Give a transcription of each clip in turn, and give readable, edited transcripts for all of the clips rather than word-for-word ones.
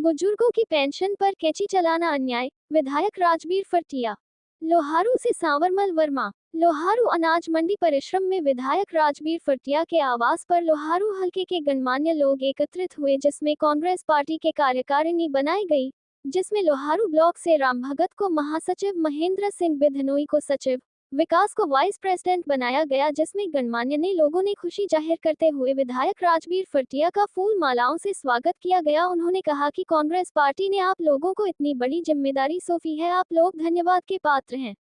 बुजुर्गों की पेंशन पर कैंची चलाना अन्याय, विधायक राजबीर फरटिया। लोहारू से सांवरमल वर्मा। लोहारू अनाज मंडी परिश्रम में विधायक राजबीर फरटिया के आवास पर लोहारू हलके के गणमान्य लोग एकत्रित हुए, जिसमें कांग्रेस पार्टी के कार्यकारिणी बनाई गई, जिसमें लोहारू ब्लॉक से राम भगत को महासचिव, महेंद्र सिंह बिधनोई को सचिव, विकास को वाइस प्रेसिडेंट बनाया गया, जिसमें गणमान्य ने लोगों ने खुशी जाहिर करते हुए विधायक राजबीर फरटिया का फूल मालाओं से स्वागत किया गया। उन्होंने कहा कि कांग्रेस पार्टी ने आप लोगों को इतनी बड़ी जिम्मेदारी सौंपी है, आप लोग धन्यवाद के पात्र हैं।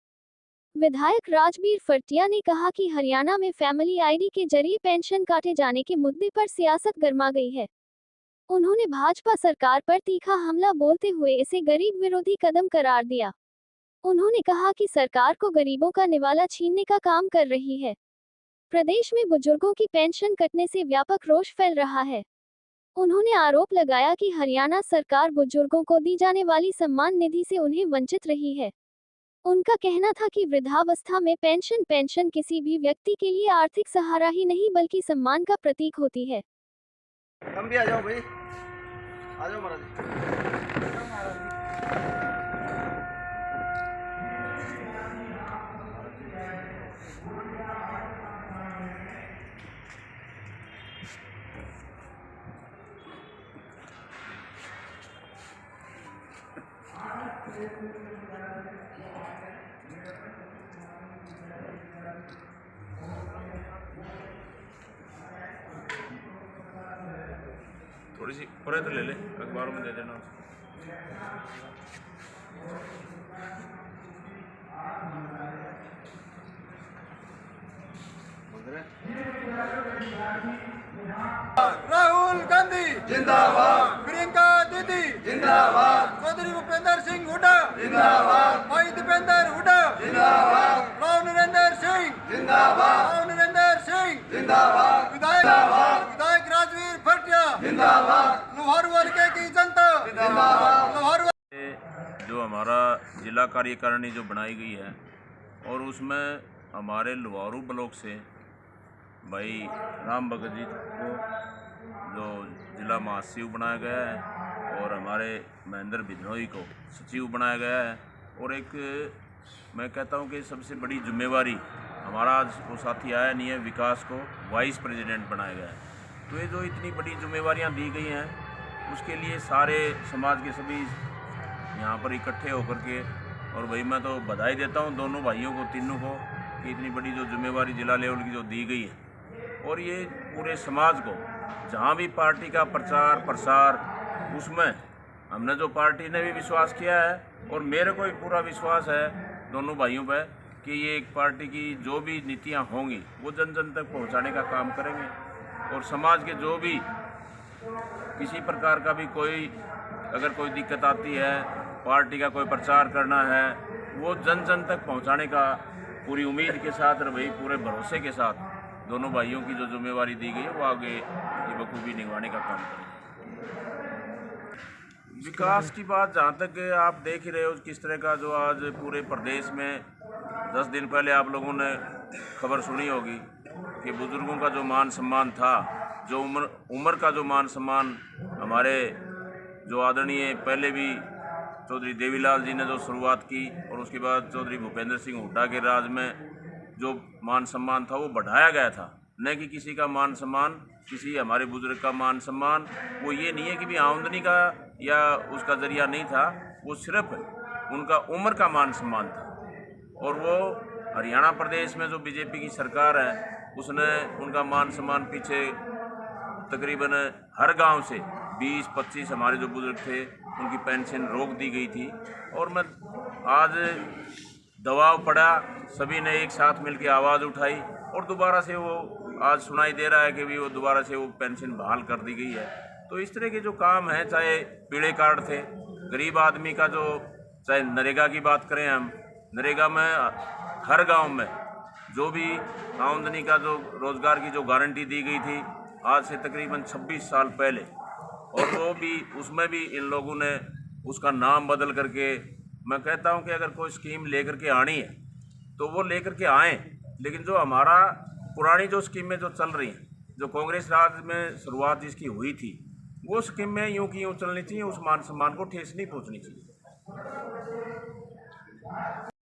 विधायक राजबीर फरटिया ने कहा कि हरियाणा में फैमिली आईडी के जरिए पेंशन काटे जाने के मुद्दे पर सियासत गर्मा गई है। उन्होंने भाजपा सरकार पर तीखा हमला बोलते हुए इसे गरीब विरोधी कदम करार दिया। उन्होंने कहा कि सरकार को गरीबों का निवाला छीनने का काम कर रही है। प्रदेश में बुजुर्गों की पेंशन कटने से व्यापक रोष फैल रहा है। उन्होंने आरोप लगाया कि हरियाणा सरकार बुजुर्गों को दी जाने वाली सम्मान निधि से उन्हें वंचित रही है। उनका कहना था कि वृद्धावस्था में पेंशन किसी भी व्यक्ति के लिए आर्थिक सहारा ही नहीं बल्कि सम्मान का प्रतीक होती है। हम भी आ जाओ भाई, आ जाओ महाराज। थोड़ी सी परे तो ले ले, अखबारों में दे देना। राहुल गांधी जिंदाबाद, प्रियंका दीदी जिंदाबाद, चौधरी भूपेंद्र सिंह हुड्डा जिंदाबाद, भाई दीपेंद्र हुड्डा जिंदाबाद, राव नरेंद्र सिंह जिंदाबाद, राव नरेंद्र सिंह जिंदाबाद, विधायक राजबीर फरटिया जिंदाबाद, लोहारू हलके की जनता जिंदाबाद, लोहारू। जो हमारा जिला कार्यकारिणी जो बनाई गई है और उसमें हमारे लोहारू ब्लॉक से भाई राम भगत जी को जो जिला महासचिव बनाया गया है और हमारे महेंद्र बिधनोई को सचिव बनाया गया है। और एक मैं कहता हूँ कि सबसे बड़ी जिम्मेवारी हमारा आज वो साथी आया नहीं है, विकास को वाइस प्रेसिडेंट बनाया गया है। तो ये जो इतनी बड़ी जिम्मेवारियाँ दी गई हैं उसके लिए सारे समाज के सभी यहाँ पर इकट्ठे होकर के, और भाई मैं तो बधाई देता हूँ दोनों भाइयों को, तीनों को, कि इतनी बड़ी जो जिम्मेवारी जिला लेवल की जो दी गई है। और ये पूरे समाज को जहाँ भी पार्टी का प्रचार प्रसार, उसमें हमने जो पार्टी ने भी विश्वास किया है और मेरे को भी पूरा विश्वास है दोनों भाइयों पर कि ये एक पार्टी की जो भी नीतियाँ होंगी वो जन जन तक पहुँचाने का काम करेंगे। और समाज के जो भी किसी प्रकार का भी कोई अगर कोई दिक्कत आती है, पार्टी का कोई प्रचार करना है, वो जन जन तक पहुँचाने का पूरी उम्मीद के साथ और भाई पूरे भरोसे के साथ दोनों भाइयों की जो जिम्मेवारी दी गई है वो आगे ये बखूबी निभाने का काम करें। विकास की बात जहाँ तक आप देख ही रहे हो किस तरह का जो आज पूरे प्रदेश में 10 दिन पहले आप लोगों ने खबर सुनी होगी कि बुजुर्गों का जो मान सम्मान था, जो उम्र का जो मान सम्मान हमारे जो आदरणीय पहले भी चौधरी देवीलाल जी ने जो शुरुआत की और उसके बाद चौधरी भूपेंद्र सिंह हुड्डा के राज में जो मान सम्मान था वो बढ़ाया गया था। न कि किसी का मान सम्मान, किसी हमारे बुजुर्ग का मान सम्मान, वो ये नहीं है कि भी आमदनी का या उसका जरिया नहीं था, वो सिर्फ उनका उम्र का मान सम्मान था। और वो हरियाणा प्रदेश में जो बीजेपी की सरकार है उसने उनका मान सम्मान पीछे तकरीबन हर गांव से 20-25 हमारे जो बुजुर्ग थे उनकी पेंशन रोक दी गई थी। और मैं आज दबाव पड़ा, सभी ने एक साथ मिलकर आवाज़ उठाई और दोबारा से वो आज सुनाई दे रहा है कि भी वो दोबारा से वो पेंशन बहाल कर दी गई है। तो इस तरह के जो काम हैं, चाहे पीले कार्ड थे, गरीब आदमी का जो, चाहे नरेगा की बात करें हम, नरेगा में हर गांव में जो भी आमदनी का जो रोज़गार की जो गारंटी दी गई थी आज से तकरीबन 26 साल पहले, और वो भी उसमें भी इन लोगों ने उसका नाम बदल करके, मैं कहता हूं कि अगर कोई स्कीम लेकर के आनी है तो वो लेकर के आएँ, लेकिन जो हमारा पुरानी जो स्कीमें जो चल रही हैं, जो कांग्रेस राज में शुरुआत इसकी हुई थी, वो स्कीमें यूं की यूं चलनी चाहिए, उस मान सम्मान को ठेस नहीं पहुंचनी चाहिए।